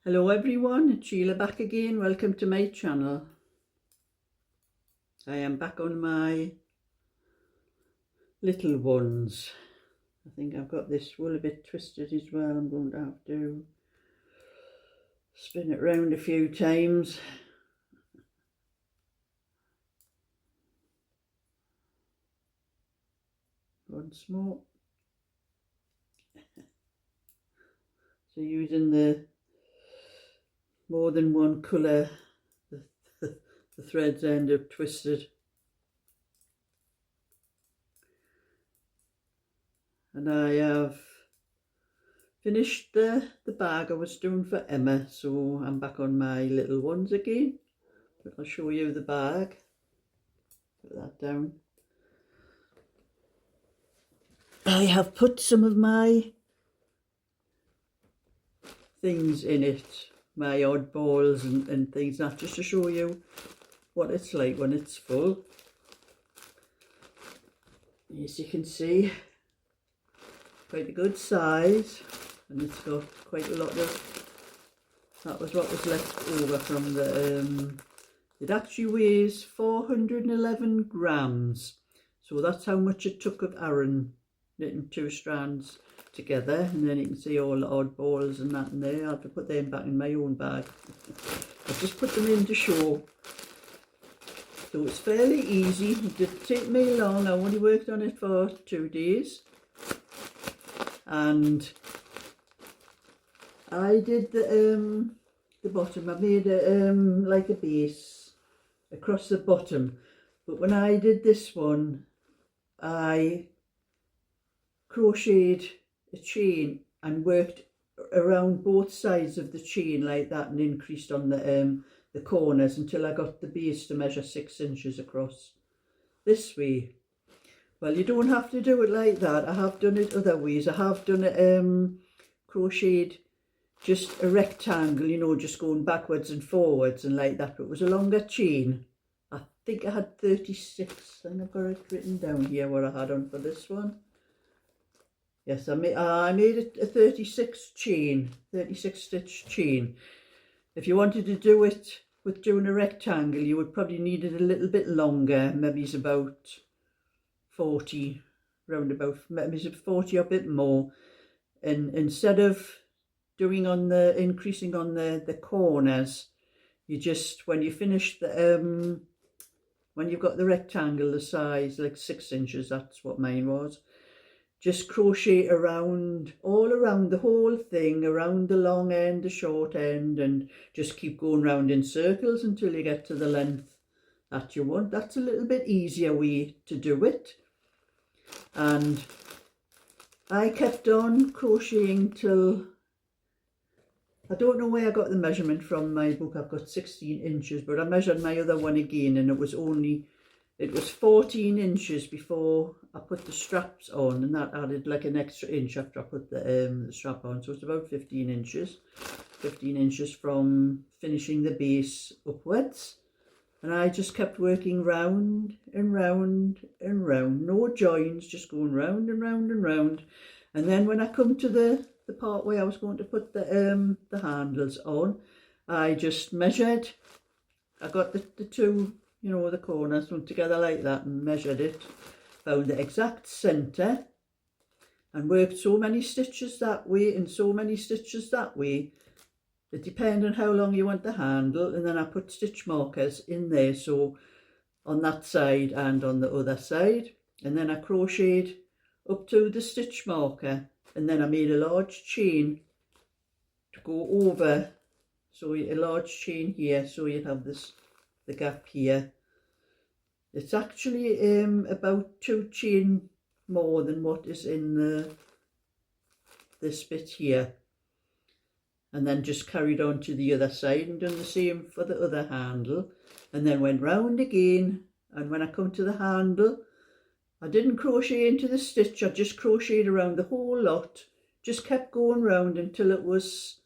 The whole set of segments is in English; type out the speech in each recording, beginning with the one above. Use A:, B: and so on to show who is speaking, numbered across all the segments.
A: Hello everyone, it's Sheila back again. Welcome to my channel. I am back on my little ones. I think I've got this wool a bit twisted as well. I'm going to have to spin it round a few times. Once more. So using the more than one colour, the threads end up twisted. And I have finished the bag I was doing for Emma, so I'm back on my little ones again. But I'll show you the bag. Put that down. I have put some of my things in it, my oddballs and things, that just to show you what it's like when it's full. As you can see, quite a good size, and it's got quite a lot of, that was what was left over from the, it actually weighs 411 grams, so that's how much it took of Aaron knitting 2 strands together. And then you can see all the oddballs and that in there. I have to put them back in my own bag. I've just put them in to show. So it's fairly easy. It didn't take me long. I only worked on it for 2 days. And I did the bottom. I made a, like a base across the bottom. But when I did this one, I crocheted a chain and worked around both sides of the chain like that, and increased on the corners until I got the base to measure 6 inches across this way. Well, you don't have to do it like that. I have done it other ways. I have done it crocheted just a rectangle, you know, just going backwards and forwards and like that, but it was a longer chain. I think I had 36. I think I've got it written down here what I had on for this one. Yes, I made it a 36 stitch chain. If you wanted to do it with doing a rectangle, you would probably need it a little bit longer. Maybe it's about 40, round about, maybe it's 40 or a bit more. And instead of doing on the, increasing on the corners, you just, when you finish the, when you've got the rectangle, the size, like 6 inches, that's what mine was, just crochet around, all around the whole thing, around the long end, the short end, and just keep going round in circles until you get to the length that you want. That's a little bit easier way to do it. And I kept on crocheting till, I don't know where I got the measurement from my book. I've got 16 inches, but I measured my other one again, and it was 14 inches before I put the straps on, and that added like an extra inch after I put the strap on, so it's about 15 inches from finishing the base upwards. And I just kept working round and round and round, no joins, just going round and round and round. And then when I come to the part where I was going to put the handles on, I just measured. I got the two, you know, the corners put together like that and measured it, found the exact centre, and worked so many stitches that way and so many stitches that way. It depends on how long you want the handle, and then I put stitch markers in there, so on that side and on the other side, and then I crocheted up to the stitch marker, and then I made a large chain to go over, so a large chain here, so you'd have this, the gap here. It's actually about 2 chain more than what is in this bit here. And then just carried on to the other side and done the same for the other handle, and then went round again. And when I come to the handle, I didn't crochet into the stitch, I just crocheted around the whole lot, just kept going round until it was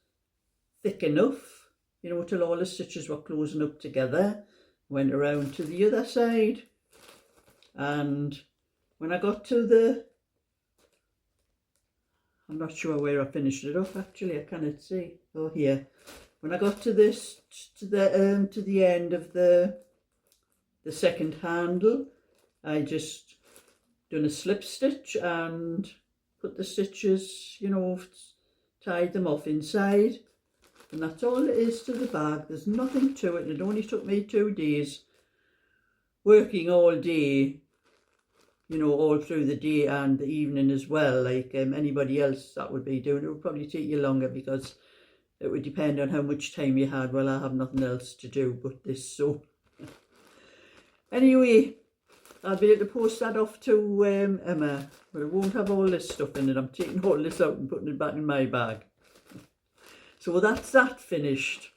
A: thick enough, you know, till all the stitches were closing up together. Went around to the other side, and when I got to I'm not sure where I finished it off actually, I cannot see. Oh, here. When I got to this, to the end of the second handle, I just done a slip stitch and put the stitches, you know, tied them off inside, and that's all it is to the bag. There's nothing to it. It only took me 2 days, working all day, you know, all through the day and the evening as well, like anybody else that would be doing. It would probably take you longer because it would depend on how much time you had. Well, I have nothing else to do but this, so anyway, I'll be able to post that off to Emma, but it won't have all this stuff in it. I'm taking all this out and putting it back in my bag. So that's that finished.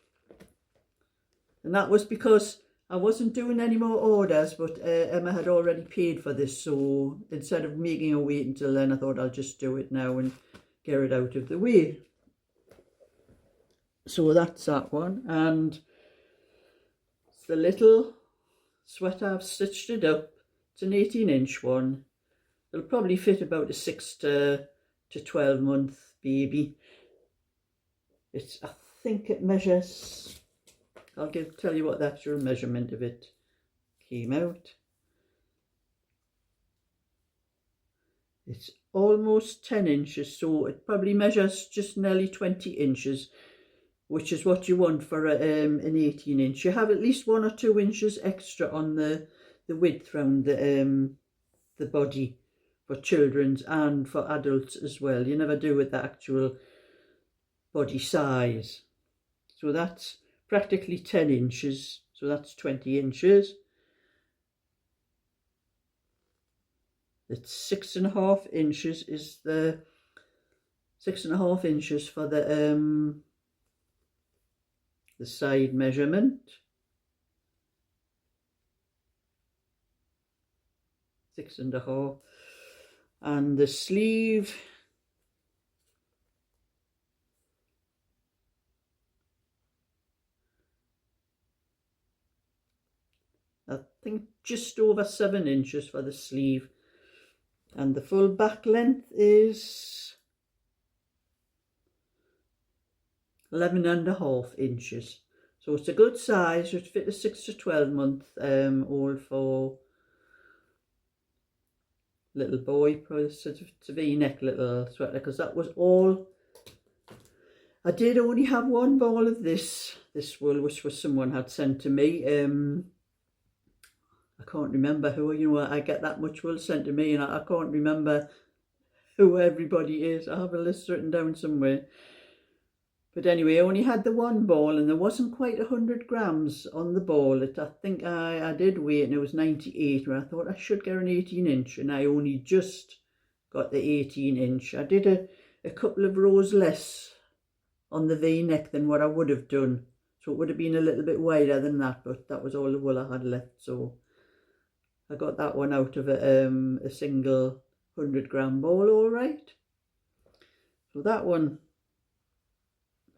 A: And that was because I wasn't doing any more orders, but Emma had already paid for this. So instead of making her wait until then, I thought I'll just do it now and get it out of the way. So that's that one. And the little sweater, I've stitched it up. It's an 18-inch one. It'll probably fit about a 6 to 12 month baby. It's, I think it measures, I'll tell you what the actual measurement of it came out. It's almost 10 inches, so it probably measures just nearly 20 inches, which is what you want for an 18-inch. You have at least 1 or 2 inches extra on the width around the body for children's and for adults as well. You never do with the actual body size. So that's practically 10 inches, so that's 20 inches. It's 6.5 inches is the 6.5 inches for the side measurement. 6.5, and the sleeve I think just over 7 inches for the sleeve, and the full back length is 11.5 inches. So it's a good size. It fit a 6 to 12 month old for little boy, probably sort of a V-neck little sweater, because that was all. I did only have 1 ball of this wool, which was someone had sent to me. I can't remember who, you know, I get that much wool sent to me and I can't remember who everybody is. I have a list written down somewhere. But anyway, I only had the 1 ball, and there wasn't quite 100 grams on the ball. I think I did weigh it, and it was 98, where I thought I should get an 18-inch, and I only just got the 18-inch. I did a couple of rows less on the V-neck than what I would have done. So it would have been a little bit wider than that, but that was all the wool I had left. So I got that one out of a single 100-gram ball, all right. So that one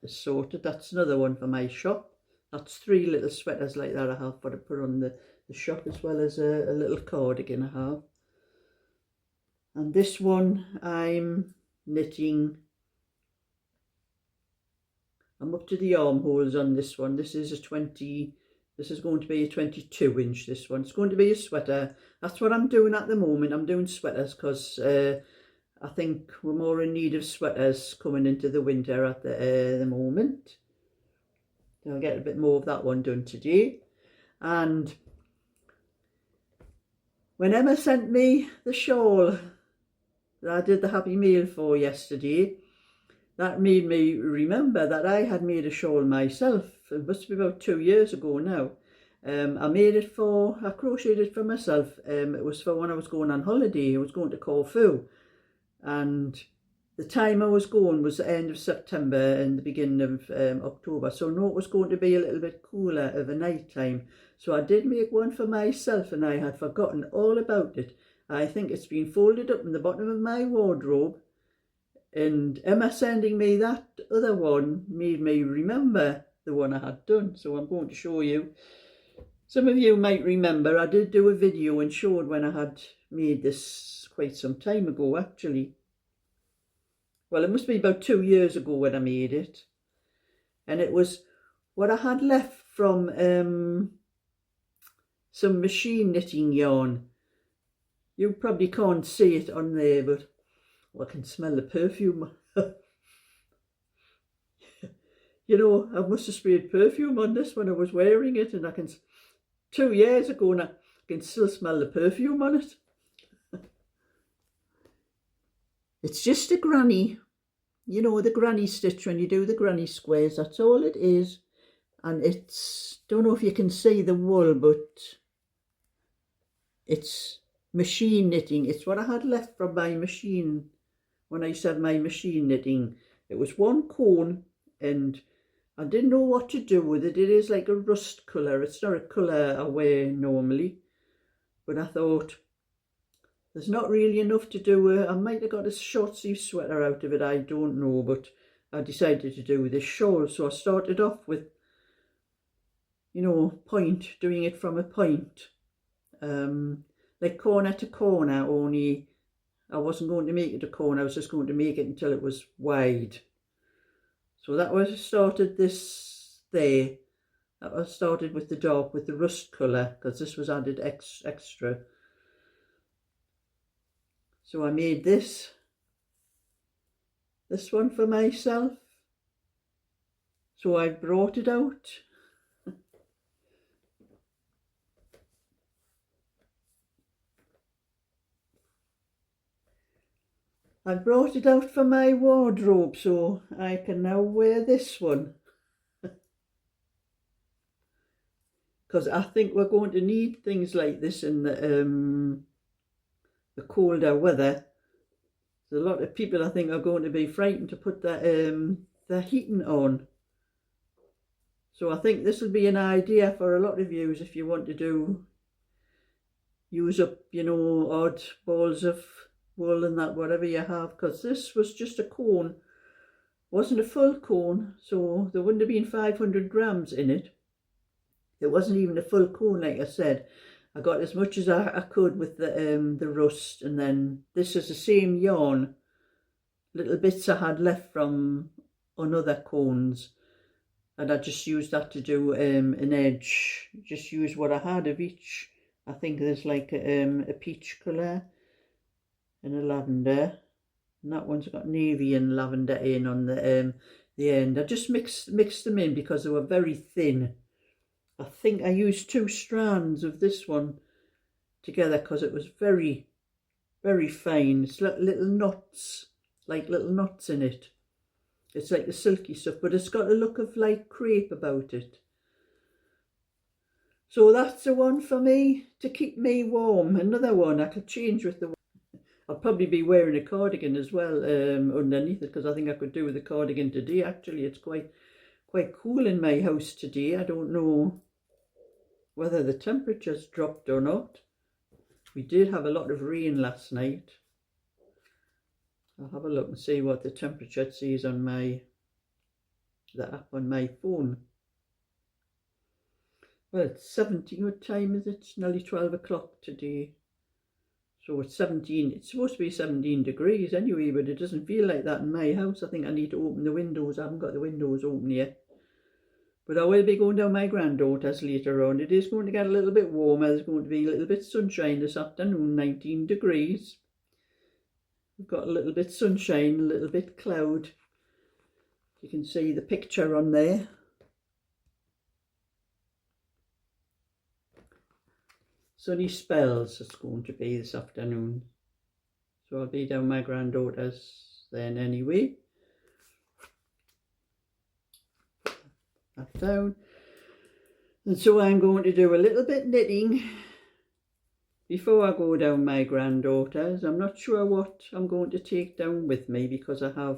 A: is sorted. That's another one for my shop. That's 3 little sweaters like that I have for to put on the shop, as well as a little cardigan I have. And this one I'm knitting. I'm up to the armholes on this one. This is going to be a 22-inch, this one. It's going to be a sweater. That's what I'm doing at the moment. I'm doing sweaters because I think we're more in need of sweaters coming into the winter at the moment. So I'll get a bit more of that one done today. And when Emma sent me the shawl that I did the Happy Meal for yesterday, that made me remember that I had made a shawl myself. It must be about 2 years ago now. I crocheted it for myself. It was for when I was going on holiday. I was going to Corfu. And the time I was going was the end of September and the beginning of October. So I know it was going to be a little bit cooler of a night time. So I did make one for myself, and I had forgotten all about it. I think it's been folded up in the bottom of my wardrobe. And Emma sending me that other one made me remember the one I had done. So I'm going to show you. Some of you might remember I did do a video and showed when I had made this quite some time ago actually. Well, it must be about 2 years ago when I made it. And it was what I had left from some machine knitting yarn. You probably can't see it on there, but I can smell the perfume. You know, I must have sprayed perfume on this when I was wearing it, and 2 years ago, and I can still smell the perfume on it. It's just a granny, you know, the granny stitch when you do the granny squares, that's all it is. And it's, don't know if you can see the wool, but it's machine knitting. It's what I had left from my machine when I used to have my machine knitting. It was one cone, and I didn't know what to do with it. It is like a rust colour. It's not a colour I wear normally. But I thought, there's not really enough to do with it. I might have got a short sleeve sweater out of it, I don't know. But I decided to do this shawl. So I started off with, you know, doing it from a point. Like corner to corner, only I wasn't going to make it a corner. I was just going to make it until it was wide. So that was started this there. That was started with the dark, with the rust colour, because this was added extra. So I made this one for myself. So I brought it out. I brought it out for my wardrobe, so I can now wear this one. Because I think we're going to need things like this in the colder weather. There's a lot of people, I think, are going to be frightened to put the heating on. So I think this will be an idea for a lot of you if you want to use up, you know, odd balls of wool and that, whatever you have, because this was just a cone, wasn't a full cone, so there wouldn't have been 500 grams in it. It wasn't even a full cone, like I said. I got as much as I could with the rust, and then this is the same yarn, little bits I had left from on other cones, and I just used that to do an edge. Just use what I had of each. I think there's like a peach colour and a lavender, and that one's got navy and lavender in on the end. I just mixed them in because they were very thin. I think I used 2 strands of this one together because it was very, very fine. It's little knots, like little knots in it. It's like the silky stuff, but it's got a look of like crepe about it. So that's the one for me to keep me warm. Another one I could change with the. I'll probably be wearing a cardigan as well underneath it, because I think I could do with a cardigan today. Actually, it's quite cool in my house today. I don't know whether the temperature's dropped or not. We did have a lot of rain last night. I'll have a look and see what the temperature says on the app on my phone. Well, it's 17, what time is it? It's nearly 12 o'clock today. So it's 17, it's supposed to be 17 degrees anyway, but it doesn't feel like that in my house. I think I need to open the windows. I haven't got the windows open yet. But I will be going down my granddaughter's later on. It is going to get a little bit warmer. There's going to be a little bit sunshine this afternoon, 19 degrees. We've got a little bit sunshine, a little bit cloud. You can see the picture on there. Sunny spells it's going to be this afternoon. So I'll be down my granddaughter's then anyway. That down. And so I'm going to do a little bit knitting before I go down my granddaughter's. I'm not sure what I'm going to take down with me, because I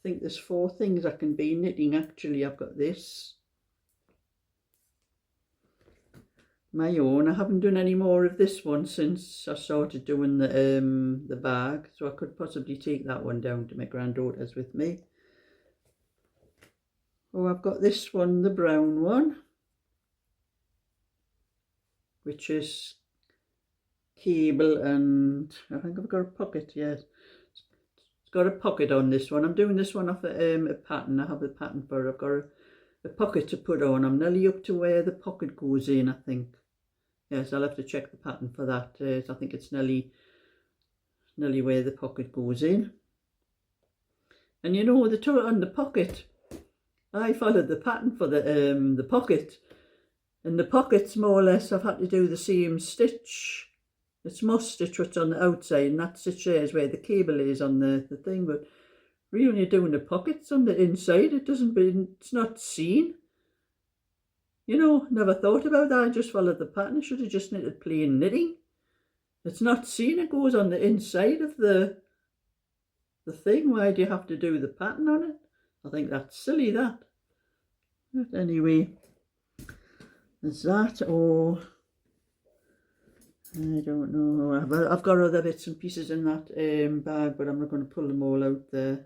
A: think there's 4 things I can be knitting actually. I've got this, my own. I haven't done any more of this one since I started doing the bag, so I could possibly take that one down to my granddaughter's with me. Oh, I've got this one, the brown one, which is cable, and I think I've got a pocket, yes. It's got a pocket on this one. I'm doing this one off a pattern. I have a pattern for it. I've got a pocket to put on. I'm nearly up to where the pocket goes in, I think. Yes, I'll have to check the pattern for that. I think it's nearly where the pocket goes in. And you know, the turret on the pocket, I followed the pattern for the pocket. And the pockets, more or less, I've had to do the same stitch. It's most stitch what's on the outside, and that stitch there is where the cable is on the thing. But really, when you're doing the pockets on the inside, it's not seen. You know, never thought about that. I just followed the pattern. I should have just knitted plain knitting. It's not seen. It goes on the inside of the thing. Why do you have to do the pattern on it? I think that's silly, that. But anyway, there's that. Or I don't know. I've got other bits and pieces in that bag, but I'm not going to pull them all out there.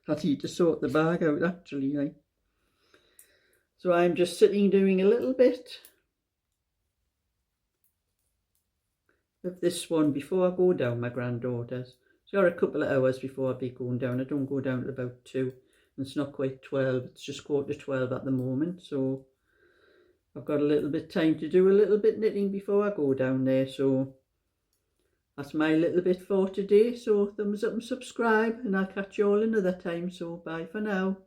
A: I need to sort the bag out, actually. Like. So I'm just sitting doing a little bit of this one before I go down, my granddaughter's. It's got a couple of hours before I'll be going down. I don't go down at about 2. And it's not quite 12. It's just 11:45 at the moment. So I've got a little bit of time to do a little bit knitting before I go down there. So that's my little bit for today. So thumbs up and subscribe, and I'll catch you all another time. So bye for now.